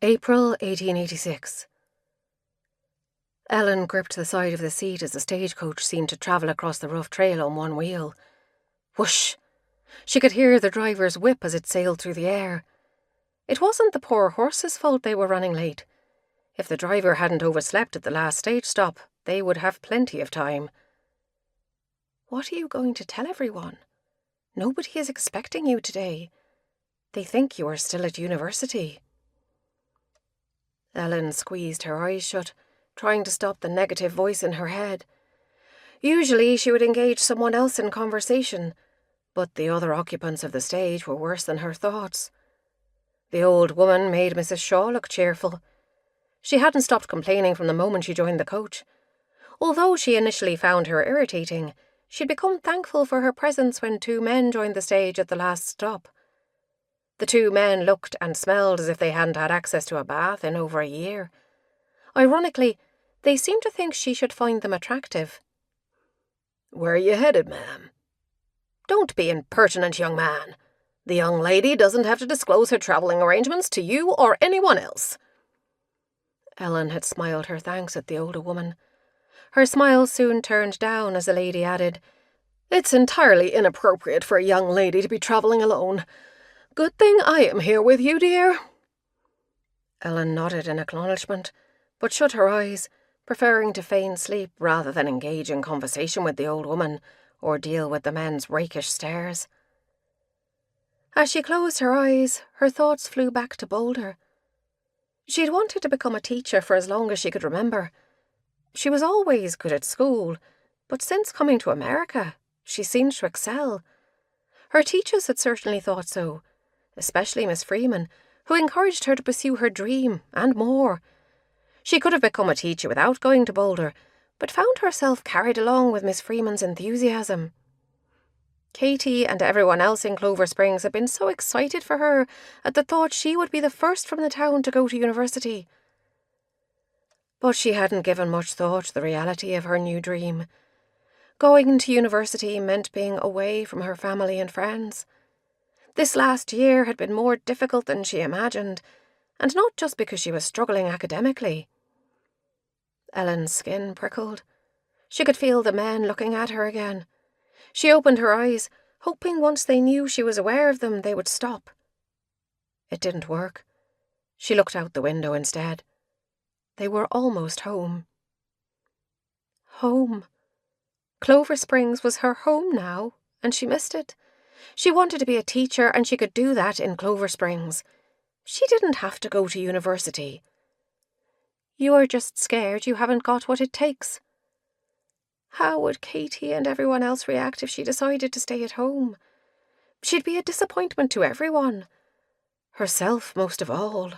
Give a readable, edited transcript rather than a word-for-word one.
April 1886. Ellen gripped the side of the seat as the stagecoach seemed to travel across the rough trail on one wheel. Whoosh! She could hear the driver's whip as it sailed through the air. It wasn't the poor horses' fault they were running late. If the driver hadn't overslept at the last stage stop, they would have plenty of time. What are you going to tell everyone? Nobody is expecting you today. They think you are still at university. Ellen squeezed her eyes shut, trying to stop the negative voice in her head. Usually she would engage someone else in conversation, but the other occupants of the stage were worse than her thoughts. The old woman made Mrs. Shaw look cheerful. She hadn't stopped complaining from the moment she joined the coach. Although she initially found her irritating, she'd become thankful for her presence when two men joined the stage at the last stop. The two men looked and smelled as if they hadn't had access to a bath in over a year. Ironically, they seemed to think she should find them attractive. "Where are you headed, ma'am?" "Don't be impertinent, young man. The young lady doesn't have to disclose her travelling arrangements to you or anyone else." Ellen had smiled her thanks at the older woman. Her smile soon turned down as the lady added, "It's entirely inappropriate for a young lady to be travelling alone. Good thing I am here with you, dear." Ellen nodded in acknowledgement, but shut her eyes, preferring to feign sleep rather than engage in conversation with the old woman or deal with the men's rakish stares. As she closed her eyes, her thoughts flew back to Boulder. She'd wanted to become a teacher for as long as she could remember. She was always good at school, but since coming to America, she seemed to excel. Her teachers had certainly thought so, especially Miss Freeman, who encouraged her to pursue her dream and more. She could have become a teacher without going to Boulder, but found herself carried along with Miss Freeman's enthusiasm. Katie and everyone else in Clover Springs had been so excited for her at the thought she would be the first from the town to go to university. But she hadn't given much thought to the reality of her new dream. Going to university meant being away from her family and friends. This last year had been more difficult than she imagined, and not just because she was struggling academically. Ellen's skin prickled. She could feel the men looking at her again. She opened her eyes, hoping once they knew she was aware of them, they would stop. It didn't work. She looked out the window instead. They were almost home. Home. Clover Springs was her home now, and she missed it. She wanted to be a teacher, and she could do that in Clover Springs. She didn't have to go to university. You are just scared you haven't got what it takes. How would Katie and everyone else react if she decided to stay at home? She'd be a disappointment to everyone. Herself most of all.